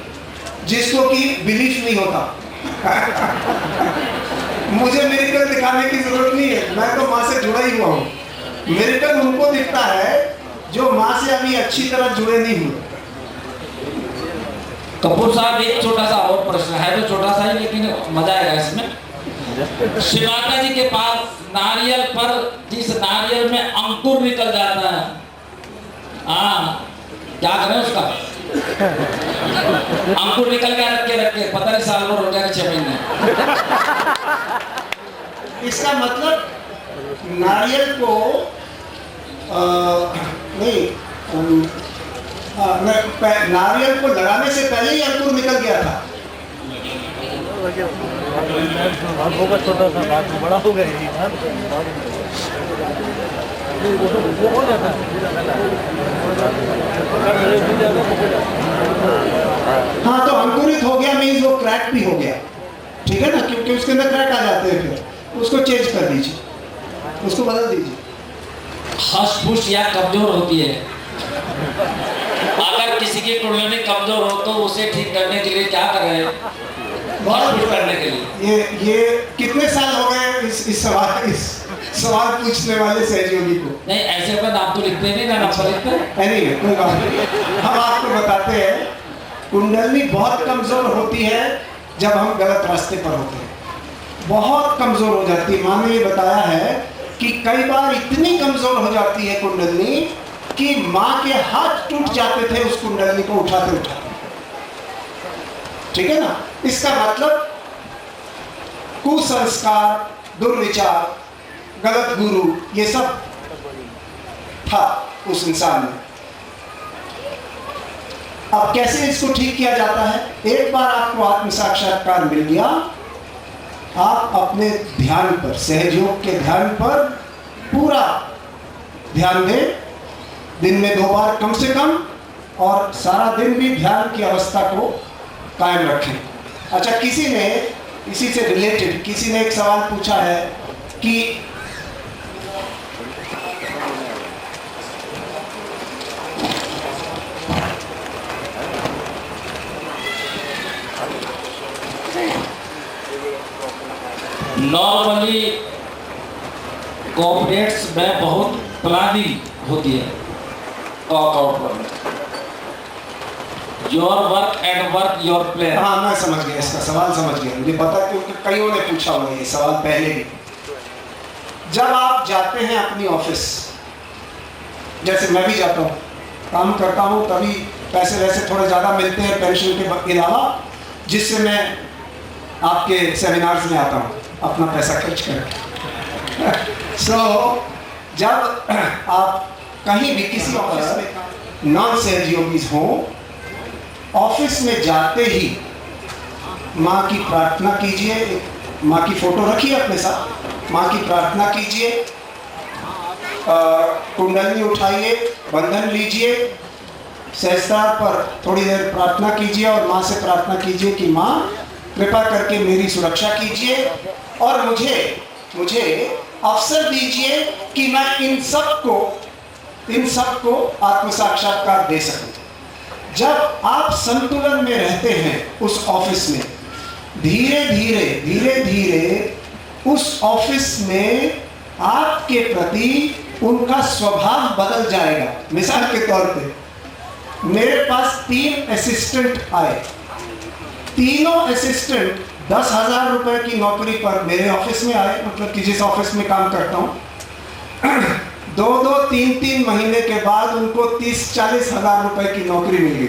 जिसको कि बिलीफ नहीं होता। मुझे मिरेकल दिखाने की जरूरत नहीं है, मैं तो माँ से जुड़ा ही हुआ हूँ। मिरेकल उनको दिखता है जो माँ से अभी अच्छी तरह जुड़े नहीं हुए। कपूर साहब, एक छोटा सा और प्रश्न है, तो छोटा सा ही लेकिन मजा आएगा इसमें। श्री माता जी के पास नारियल पर, जिस नारियल में अंकुर निकल जाता है, हाँ, क्या करें उसका? अंकुर निकल गया, रख के पता नहीं साल भर हो गया कि 6 महीने। इसका मतलब नारियल को नारियल को लगाने से पहले ही अंकुर निकल गया था। छोटा सा बात बड़ा हो गया। हाँ, तो अंकुरित हो गया मीन्स वो क्रैक भी हो गया। ठीक है ना? क्योंकि उसके अंदर क्रैक आ जाते हैं, फिर उसको चेंज कर दीजिए, उसको बदल दीजिए। हष्ट-पुष्ट या कमजोर होती है, अगर किसी की कुंडली कमजोर हो तो उसे ठीक करने के लिए क्या करें? बहुत करने के लिए। ये कितने साल हो गए इस सवाल पूछने वाले सहयोगी को? नहीं, ऐसे पर नाम तो लिखते नहीं ना, नंबर लिखते हैं। कोई बात नहीं, हम आपको बताते हैं। कुंडली बहुत कमजोर होती है जब हम गलत रास्ते पर होते हैं, बहुत कमजोर हो जाती है। माँ ने ये बताया है कि कई बार इतनी कमजोर हो जाती है कुंडली कि माँ के हाथ टूट जाते थे उस कुंडली को उठाते उठाते। ठीक है ना? इसका मतलब कुसंस्कार, दुर्विचार, गलत गुरु, ये सब था उस इंसान में। अब कैसे इसको ठीक किया जाता है? एक बार आपको आत्म साक्षात्कार मिल गया, आप अपने ध्यान पर, सहयोग के ध्यान पर पूरा ध्यान दें। दिन में 2 बार कम से कम, और सारा दिन भी ध्यान की अवस्था को कायम रखें। अच्छा, किसी ने इसी से रिलेटेड किसी ने एक सवाल पूछा है कि नॉर्मली कॉर्पोरेट्स में बहुत प्लानिंग होती है कॉर्पोरेट में। Your work and work your plan. हाँ, मैं समझ गया, इसका सवाल समझ गया, मुझे पता, क्योंकि कईयों ने पूछा हुआ ये सवाल पहले भी। जब आप जाते हैं अपनी ऑफिस, जैसे मैं भी जाता हूँ, काम करता हूँ, तभी पैसे वैसे थोड़े ज़्यादा मिलते हैं पेंशन के अलावा, जिससे मैं आपके सेमिनार्स में आता हूँ अपना पैसा खर्च करके। सो जब आप कहीं भी किसी ऑफिस में नॉन सहयोगी हों, ऑफिस में जाते ही माँ की प्रार्थना कीजिए, माँ की फोटो रखिए अपने साथ, माँ की प्रार्थना कीजिए, कुंडली उठाइए, बंधन लीजिए, सहस्त्रार पर थोड़ी देर प्रार्थना कीजिए और माँ से प्रार्थना कीजिए कि माँ कृपा करके मेरी सुरक्षा कीजिए और मुझे अवसर दीजिए कि मैं इन सबको आत्म साक्षात्कार दे सकूं। जब आप संतुलन में रहते हैं उस ऑफिस में, धीरे धीरे उस ऑफिस में आपके प्रति उनका स्वभाव बदल जाएगा। मिसाल के तौर पे मेरे पास 3 असिस्टेंट आए, तीनों असिस्टेंट 10,000 रुपए की नौकरी पर मेरे ऑफिस में आए, मतलब कि जिस ऑफिस में काम करता हूँ। 2-2, 3-3 महीने के बाद उनको 30-40 हजार रुपए की नौकरी मिल गई।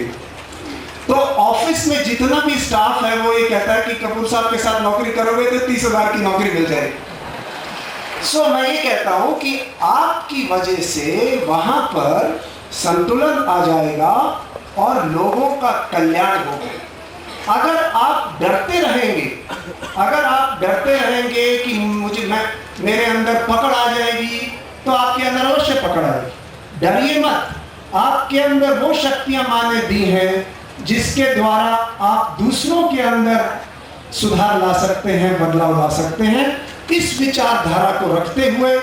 तो ऑफिस में जितना भी स्टाफ है वो ये कहता है कि कपूर साहब के साथ नौकरी करोगे तो 30,000 की नौकरी मिल जाएगी। सो मैं ये कहता हूँ कि आपकी वजह से वहां पर संतुलन आ जाएगा और लोगों का कल्याण होगा। अगर आप डरते रहेंगे कि मेरे अंदर पकड़ आ जाएगी, तो आपके अंदर अवश्य पकड़ आएगी। डरिए मत, आपके अंदर वो शक्तियां माँ ने दी हैं जिसके द्वारा आप दूसरों के अंदर सुधार ला सकते हैं, बदलाव ला सकते हैं। इस विचारधारा को रखते हुए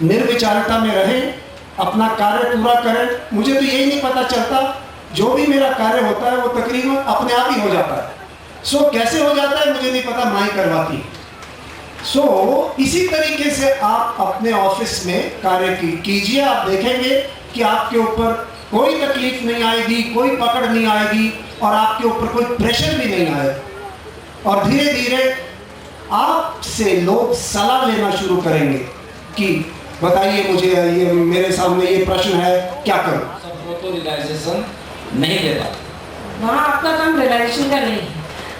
निर्विचारता में रहें, अपना कार्य पूरा करें। मुझे तो यही नहीं पता चलता, जो भी मेरा कार्य होता है वो तकरीबन अपने आप ही हो जाता है। सो कैसे हो जाता है मुझे नहीं पता, माँ ही करवाती है। सो इसी तरीके से आप अपने ऑफिस में कार्य कीजिए। आप देखेंगे कि आपके ऊपर कोई तकलीफ नहीं आएगी, कोई पकड़ नहीं आएगी और आपके ऊपर कोई प्रेशर भी नहीं आएगा। और धीरे धीरे आपसे लोग सलाह लेना शुरू करेंगे कि बताइए मुझे, ये मेरे सामने ये प्रश्न है, क्या करूं? वो तो रियलाइजेशन नहीं देता। वहाँ आपका काम रियलाइजेशन का नहीं है।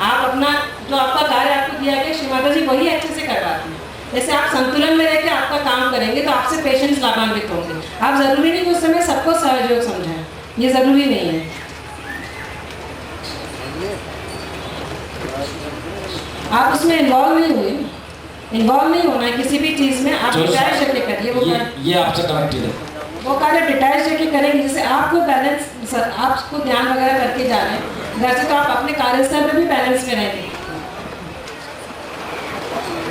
आप अपना जो आपका कार्य आपको दिया गया, श्री माता जी वही अच्छे से करवाती हैं। जैसे आप संतुलन में रहकर आपका काम करेंगे तो आपसे पेशेंट्स लाभान्वित होंगे। आप जरूरी नहीं कि उस समय सबको सहयोग समझाएं, ये जरूरी नहीं है। आप उसमें इन्वॉल्व नहीं होना है किसी भी चीज में। आप डिटैच करके करिए वो ये आपसे कनेक्टेड है। वो कार्य डिटैच करके करेंगे। जैसे आपको बैलेंस, आपको ध्यान वगैरह करके जा रहे हैं घर से, तो आप अपने कार्यस्थल में भी बैलेंस में रहेंगे।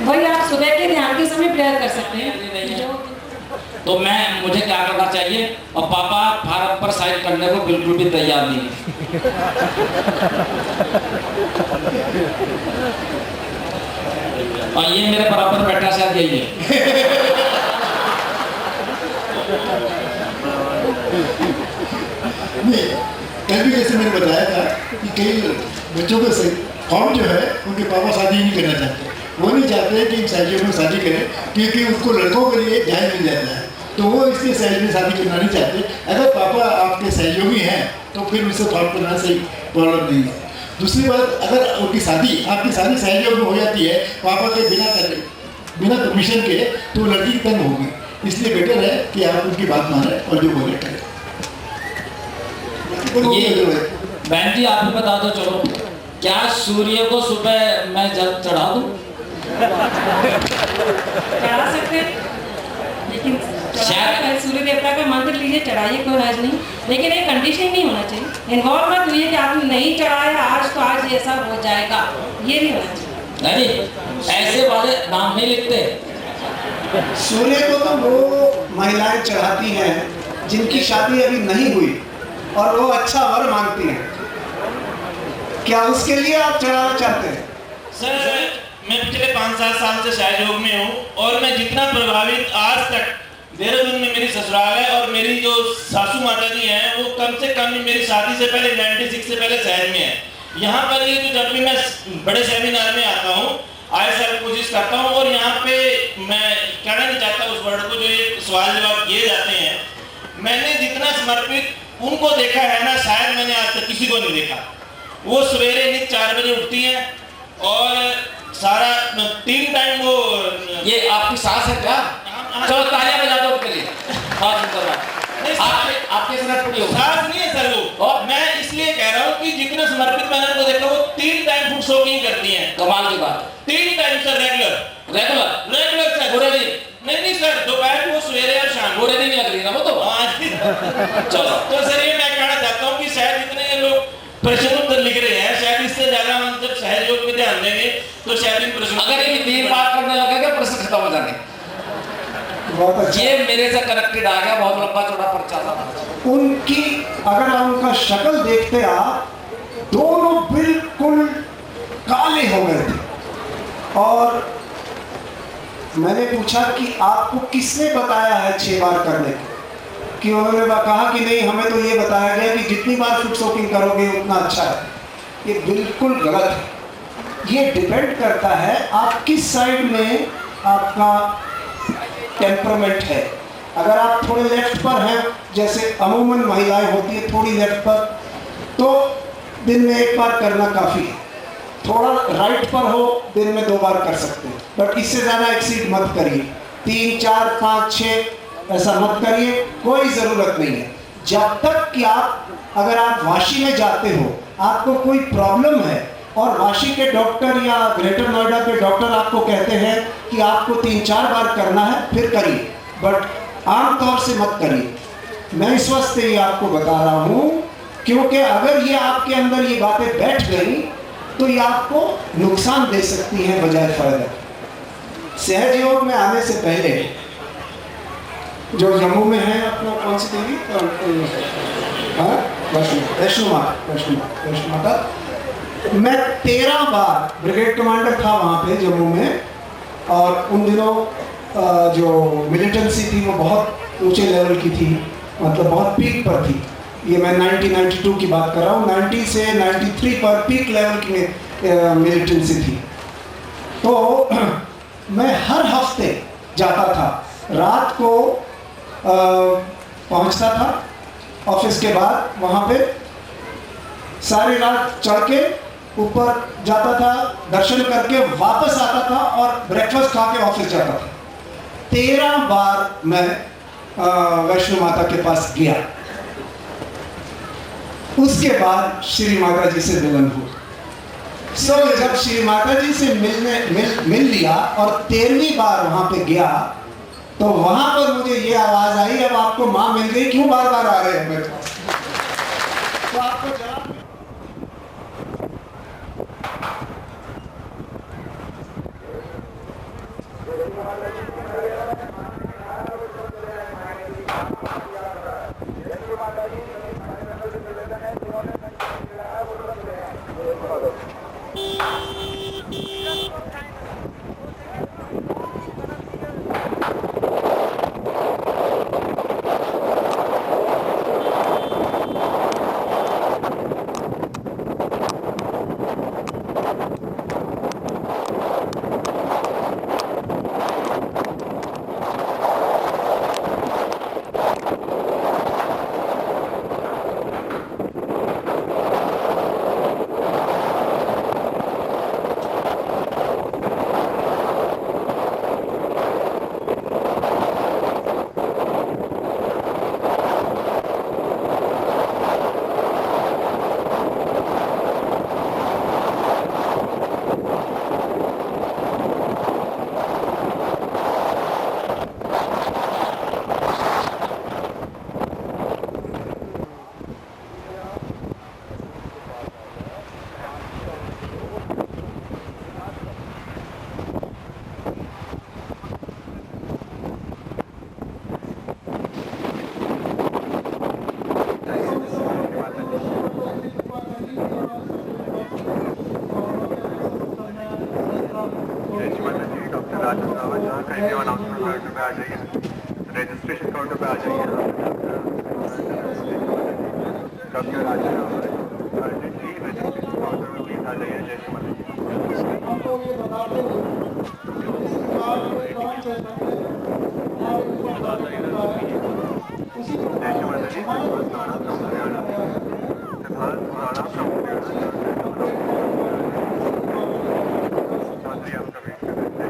वही आप सुबह के ध्यान के समय प्रेयर कर सकते हैं। तो मुझे क्या करना चाहिए? और पापा फार्म पर साइन करने को बिल्कुल भी तैयार नहीं है। और ये मेरे बराबर बैठा शायद यही है। कल भी जैसे मैंने बताया था कि कई बच्चों को फॉर्म जो है उनके पापा शादी नहीं करना चाहते। वो नहीं चाहते कि इन सहयोगियों में शादी करें क्योंकि उसको लड़कों के लिए दहेज मिल जाता है, तो वो इसलिए सहयोग में शादी करना नहीं चाहते। अगर पापा आपके सहयोगी हैं तो फिर उनसे फॉर्म करना सही प्रॉब्लम नहीं है। दूसरी बात, अगर उनकी शादी आपकी शादी सहयोग में हो जाती है पापा के बिना परमिशन के, तो लड़की तंग होगी। इसलिए बेटर है कि आप उनकी बात माने और जो बोले करें। बहन जी आप भी बता दो, चलो क्या सूर्य को सुबह मैं जल चढ़ा दूं? चढ़ा सकते हैं, लेकिन शायद सूर्य देवता का मंत्र लीजिए, चढ़ाइए, कोई हर्ज नहीं, लेकिन एक कंडीशन नहीं होना चाहिए। इन्वॉल्व मत हुई कि आपने नहीं चढ़ाया आज तो आज ये सब हो जाएगा, ये नहीं होना चाहिए। नहीं, ऐसे वाले नाम नहीं लिखते। सूर्य को तो वो महिलाएं चढ़ाती हैं जिनकी शादी अभी नहीं हुई और वो अच्छा वर मांगती हैं। क्या उसके लिए आप चढ़ाना चाहते हैं? सर, मैं पिछले 5-7 साल से सहयोग में हूँ और मैं जितना प्रभावित आज तक, देहरादून में मेरी ससुराल है और मेरी जो सासू माता जी हैं वो कम से कम मेरी शादी से पहले 96 से पहले शहर में है। यहाँ पर ये जो जब भी मैं बड़े सेमिनार में आता हूँ, आए साल कोशिश करता हूँ और यहाँ पे मैं कहना नहीं चाहता उस वर्ड को, जो ये सवाल जवाब किए जाते हैं, मैंने जितना समर्पित उनको देखा है ना, शायद मैंने आज तक किसी को नहीं देखा। वो सवेरे नित 4 बजे उठती हैं और सारा 3 टाइम वो। ये आपकी सास है क्या? चलो तालियां बजा दो उनके लिए। बहुत सुंदर बात। आपके सास नहीं है सर वो, और मैं इसलिए कह रहा हूँ कि जितने समर्पित मैंने उनको देखा, वो 3 टाइम फुट शॉकिंग करती हैं। कमाल की बात। 3 टाइम सर, रेगुलर सर। पूरे दिन? नहीं सर, दोपहर को, सवेरे और शाम। पूरे दिन लग रही ना वो तो। चलो तो सर ये मैं कहना चाहता हूँ कि शायद जितने ये लोग प्रश्न उत्तर लिख रहे हैं, शायद इससे ज्यादा हम जब सहयोग में ध्यान देंगे तो शायद इन प्रश्नों, अगर ये 3 बात करने लगेगा प्रश्न खत्म हो जाएंगे। बहुत अच्छा। ये मेरे से कनेक्टेड आ गया, बहुत लंबा चौड़ा पर्चा था। उनकी अगर आप उनका शक्ल देखते आप, दोनों बिल्कुल काले हो गए थे। और मैंने पूछा कि आपको किसने बताया है 6 बार करने को? कि उन्होंने कहा कि नहीं, हमें तो ये बताया गया कि जितनी बार फुट सोकिंग करोगे उतना अच्छा है। ये बिल्कुल गलत है। ये डिपेंड करता है आप किस साइड में आपका टेम्परामेंट है। अगर आप थोड़े लेफ्ट पर हैं, जैसे अमूमन महिलाएं होती है थोड़ी लेफ्ट पर, तो दिन में 1 बार करना काफ़ी है। थोड़ा राइट पर हो, दिन में 2 बार कर सकते हैं, बट इससे ज़्यादा एक्सीड मत करिए। 3, 4, 5, 6 ऐसा मत करिए, कोई ज़रूरत नहीं है। जब तक कि अगर आप वाशी में जाते हो, आपको कोई प्रॉब्लम है और वाशी के डॉक्टर या ग्रेटर नोएडा के डॉक्टर आपको कहते हैं कि आपको 3-4 बार करना है, फिर करिए, बट आमतौर से मत करिए। मैं इस वास्ते ये आपको बता रहा हूँ क्योंकि अगर ये आपके अंदर ये बातें बैठ गई तो ये आपको नुकसान दे सकती हैं बजाय फायदा। सहज योग में आने से पहले जो जम्मू में है अपना, कौन सी देवी, वैष्णो माता, मैं 13 बार ब्रिगेड कमांडर था वहाँ पे जम्मू में, और उन दिनों जो मिलिटेंसी थी वो बहुत ऊंचे लेवल की थी, मतलब बहुत पीक पर थी। ये मैं 1992 की बात कर रहा हूँ। 90 से 93 पर पीक लेवल की मिलिटेंसी थी। तो मैं हर हफ्ते जाता था, रात को पहुंचता था ऑफिस के बाद, वहाँ पे सारी रात चढ़ के ऊपर जाता था, दर्शन करके वापस आता था और ब्रेकफास्ट खा के ऑफिस जाता था। 13 बार मैं वैष्णो माता के पास गया। उसके बाद श्री माता जी से मिलन हुआ। जब श्री माता जी से मिल लिया और 13वीं बार वहां पे गया, तो वहां पर मुझे ये आवाज आई, अब आपको मां मिल गई, क्यों बार बार आ रहे हैं मेरे पास? तो आपको जवाब कहीं भी अनाउंसमेंट काउंटर पे आ जाइए, रजिस्ट्रेशन काउंटर पे आ जाइए, डॉक्टर आ जाए अर्जेंटली रजिस्ट्रेशन काउंटर में प्लीज आ जाइए। जय श्री माता। हमको ये बताते हो जय श्री माता जी। सिद्धार्थ पुराना मंत्री आपका वेट कर रहे हैं।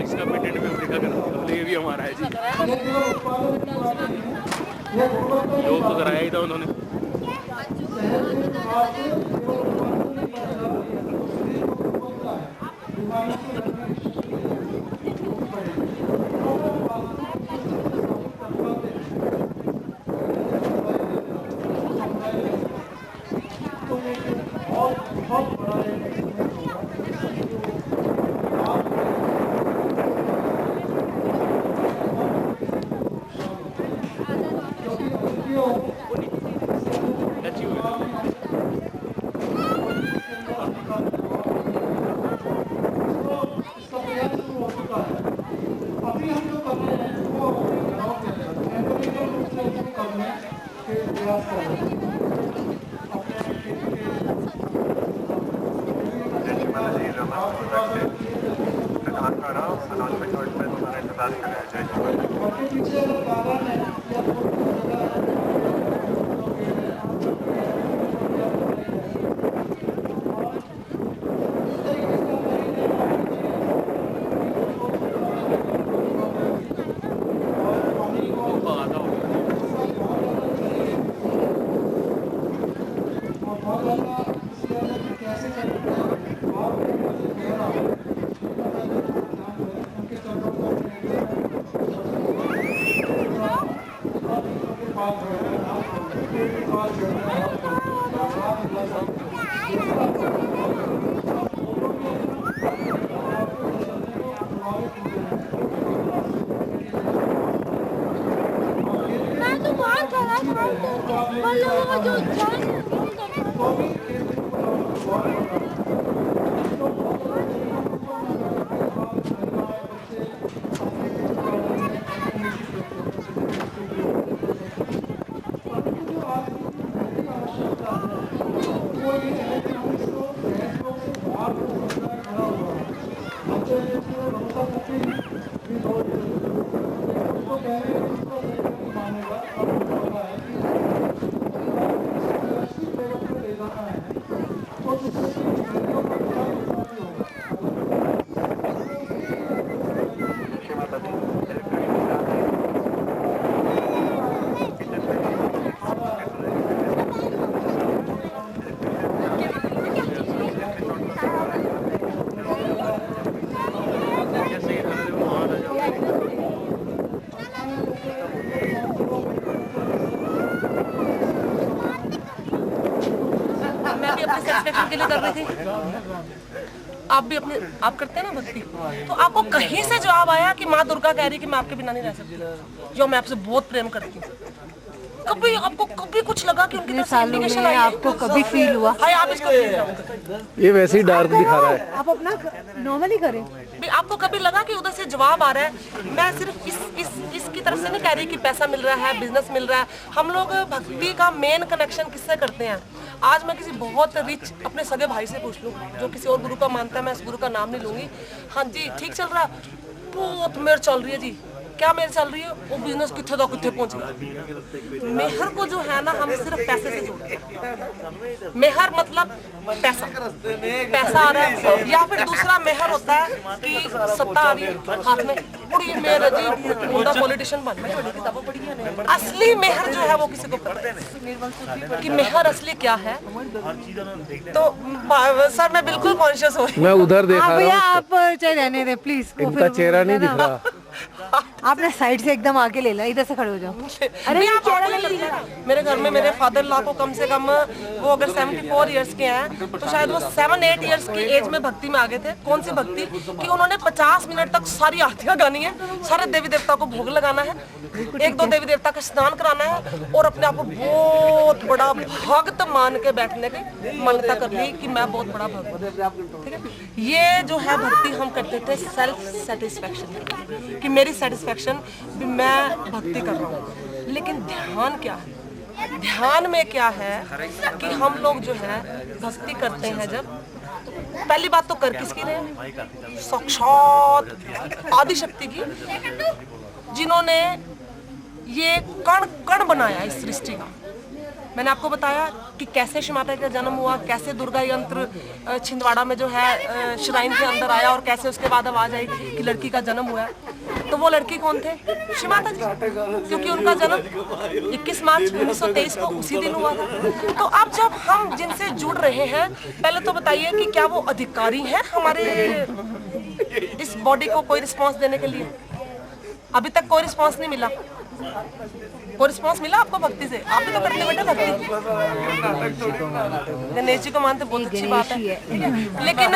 इसका पेटेंट भी देखा कर, ये भी हमारा है जी। जॉब तो कराया ही था उन्होंने। तो अपने सेटिस्फेक्शन के लिए कर रही थी। आप भी अपने आप करते हैं ना भक्ति, तो आपको कहीं से जवाब आया कि माँ दुर्गा कह रही कि मैं आपके बिना नहीं रह सकती, जो मैं आपसे बहुत प्रेम करती हूँ? कभी आपको कभी कुछ लगा कि उनकी तरफ से इंडिकेशन आई? आपको कभी फील हुआ? हाय आप इसको ये वैसे ही डार्क दिखा रहा है। आप अपना नॉर्मली करें। आपको कभी लगा कि उधर से जवाब आ रहा है? मैं सिर्फ इसकी तरफ से नहीं कह रही कि पैसा मिल रहा है, बिजनेस मिल रहा है। हम लोग भक्ति का मेन कनेक्शन किससे करते हैं? आज मैं किसी बहुत रिच अपने सगे भाई से पूछ लूँ जो किसी और गुरु का मानता है, मैं इस गुरु का नाम नहीं लूंगी, हाँ जी ठीक चल रहा, बहुत मेहर चल रही है जी। क्या मेहर चल रही है? वो बिजनेस कितने तो कितने पहुंच गया। मेहर को जो है ना हम सिर्फ पैसे से जोड़ते हैं। मेहर मतलब पैसा, पैसा आ रहा है, या फिर दूसरा मेहर होता है कि सत्ता आ रही है हाथ में, बड़ी मेहर है जी, उनका पॉलिटिशियन बनना है, बड़ी किताबें पढ़ी है। असली मेहर जो है वो किसी को पता है कि मेहर असली क्या है। तो सर मैं बिल्कुल कॉन्शियस हो रही हूँ। मैं उधर देख रहा हूँ, आप चाहे रहने दे प्लीज, इनका चेहरा नहीं दिख रहा। आपने साइड से एकदम आके ले ला, इधर से खड़े हो जाओ। अरे आप मेरे घर में मेरे फादर ला को कम से कम वो अगर 74 इयर्स के हैं तो शायद वो 7-8 इयर्स की एज में भक्ति में आ गए थे। कौन सी भक्ति कि उन्होंने 50 मिनट तक सारी आरतियां गानी है, सारे देवी देवता को भोग लगाना है, 1-2 देवी देवता का स्नान कराना है और अपने आप को बहुत बड़ा भक्त मान के बैठने की मान्यता कर ली कि मैं बहुत बड़ा भक्त। ठीक है, ये जो है भक्ति हम करते थे सेल्फ सेटिस्फेक्शन कि मेरी सेटिस्फेक्शन भी मैं भक्ति कर रहा हूँ। लेकिन ध्यान क्या है? ध्यान में क्या है कि हम लोग जो है भक्ति करते हैं जब, पहली बात तो कर किसकी रहे हैं? साक्षात आदि शक्ति की, जिन्होंने ये कण कण बनाया इस सृष्टि का। मैंने आपको बताया कि कैसे शिव माता का जन्म हुआ, कैसे दुर्गा यंत्र छिंदवाड़ा में जो है श्राइन के अंदर आया और कैसे उसके बाद आवाज आई कि लड़की का जन्म हुआ है। तो वो लड़की कौन थे? शिव माता जी, क्योंकि उनका जन्म 21 मार्च 1923 को उसी दिन हुआ था। तो अब जब हम जिनसे जुड़ रहे हैं, पहले तो बताइए कि क्या वो अधिकारी हैं हमारे इस बॉडी को कोई रिस्पॉन्स देने के लिए? अभी तक कोई रिस्पॉन्स नहीं मिला। कोई रिस्पॉन्स मिला आपको भक्ति से? आप भी तो करते बेटे भक्ति। गणेश जी को मानते, बहुत अच्छी बात है, लेकिन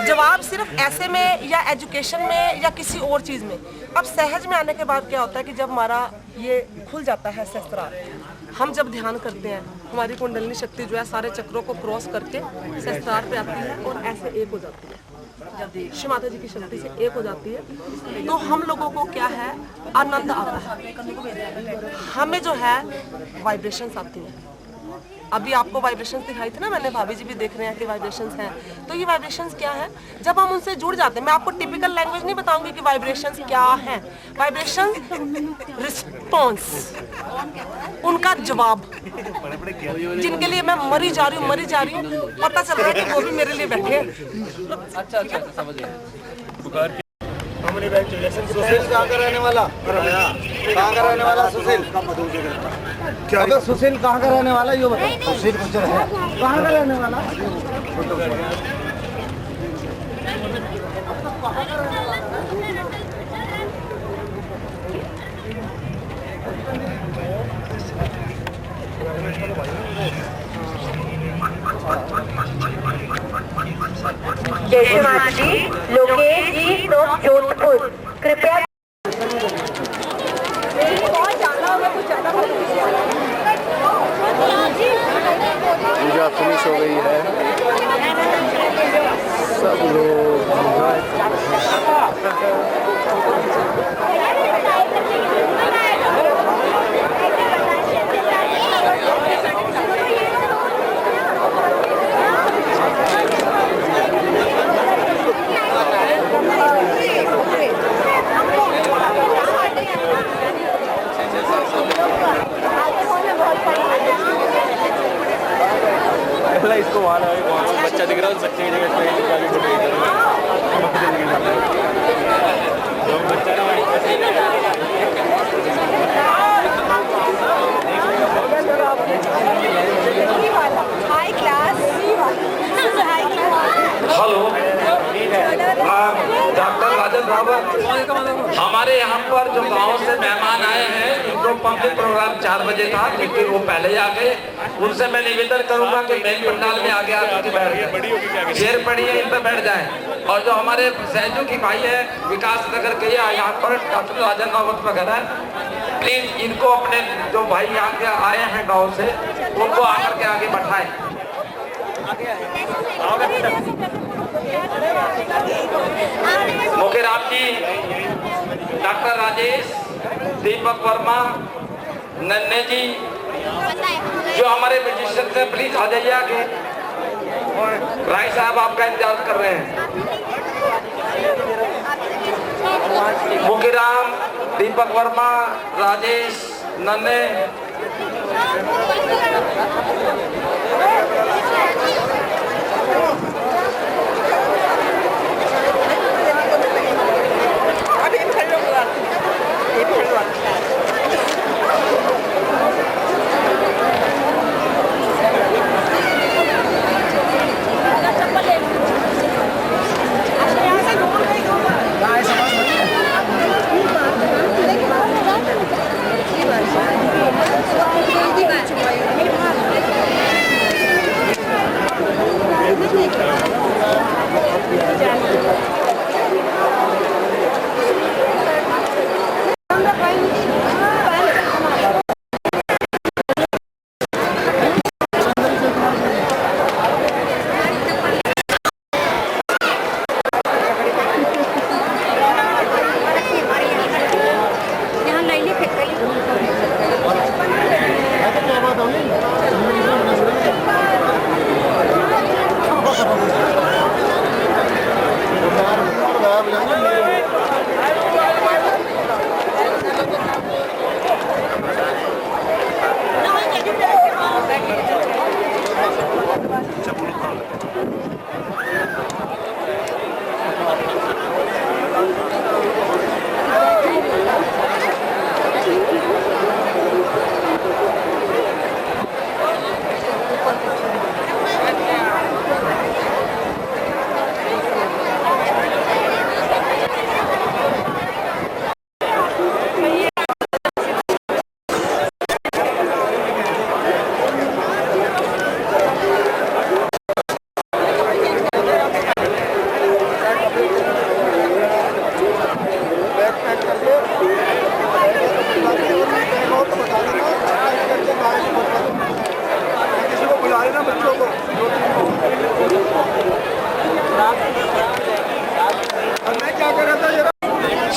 जवाब सिर्फ ऐसे में या एजुकेशन में या किसी और चीज में। अब सहज में आने के बाद क्या होता है कि जब हमारा ये खुल जाता है सहस्त्रार, हम जब ध्यान करते हैं हमारी कुंडलिनी शक्ति जो है सारे चक्रों को क्रॉस करके सहस्त्रार पे आती है और ऐसे एक हो जाती है, शिव माता जी की शक्ति से एक हो जाती है। तो हम लोगों को क्या है, आनंद आता है, हमें जो है वाइब्रेशंस आती हैं। अभी आपको वाइब्रेशंस दिखाई थी ना, मैंने भाभी जी भी देख रहे हैं कि वाइब्रेशंस हैं। तो ये वाइब्रेशंस क्या है? जब हम उनसे जुड़ जाते हैं, मैं आपको टिपिकल लैंग्वेज नहीं बताऊंगी कि वाइब्रेशंस क्या है। वाइब्रेशंस रिस्पॉन्स, उनका जवाब, जिनके लिए मैं मरी जा रही हूँ, पता चल रहा है कि वो भी मेरे लिए बैठे हैं। अच्छा समझ गया। सुशील कहाँ का रहने वाला? कहाँ का रहने वाला सुशील? क्या अगर सुशील कहाँ का रहने वाला ये बताओ। सुशील गुजर है, कहाँ का रहने वाला? जय श्री माता जी, लोकेश जी फ्रॉम जोधपुर, कृपया। पूजा फिनिश हो गई है, सब लोग इसको वहाँ बच्चा दिख रहा है, उस बच्चे की जगह हाई क्लास। हेलो, डॉक्टर राजन रावत, हमारे यहाँ पर जो गांव से मेहमान आए हैं, इनको पंक्ति प्रोग्राम 4 बजे था, लेकिन वो पहले ही आ गए। उनसे मैं निवेदन करूंगा कि मेन पंडाल में आगे आकर बैठ जाए, चेयर पड़ी है, इन पर बैठ जाएं। और जो हमारे सहयोगी भाई है विकास नगर के यहाँ पर डॉक्टर राजन रावत वगैरह, प्लीज इनको अपने जो भाई यहाँ के आए हैं गाँव से, उनको आकर के आगे बैठाएं। मुखिराम जी, डॉक्टर राजेश, दीपक वर्मा, नन्हे जी, जो हमारे म्यूजिशियन से प्लीज आ जाइए आगे। राय साहब आपका इंतजार कर रहे हैं। मुखिराम, दीपक वर्मा, राजेश, नन्हे।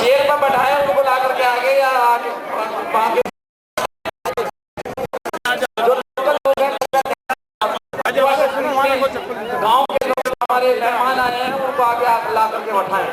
चेयर पर बैठाए उनको बुला करके आगे या आगे गाँव के लोग हमारे मेहमान आए हैं, उनको आगे ला करके बैठाएं।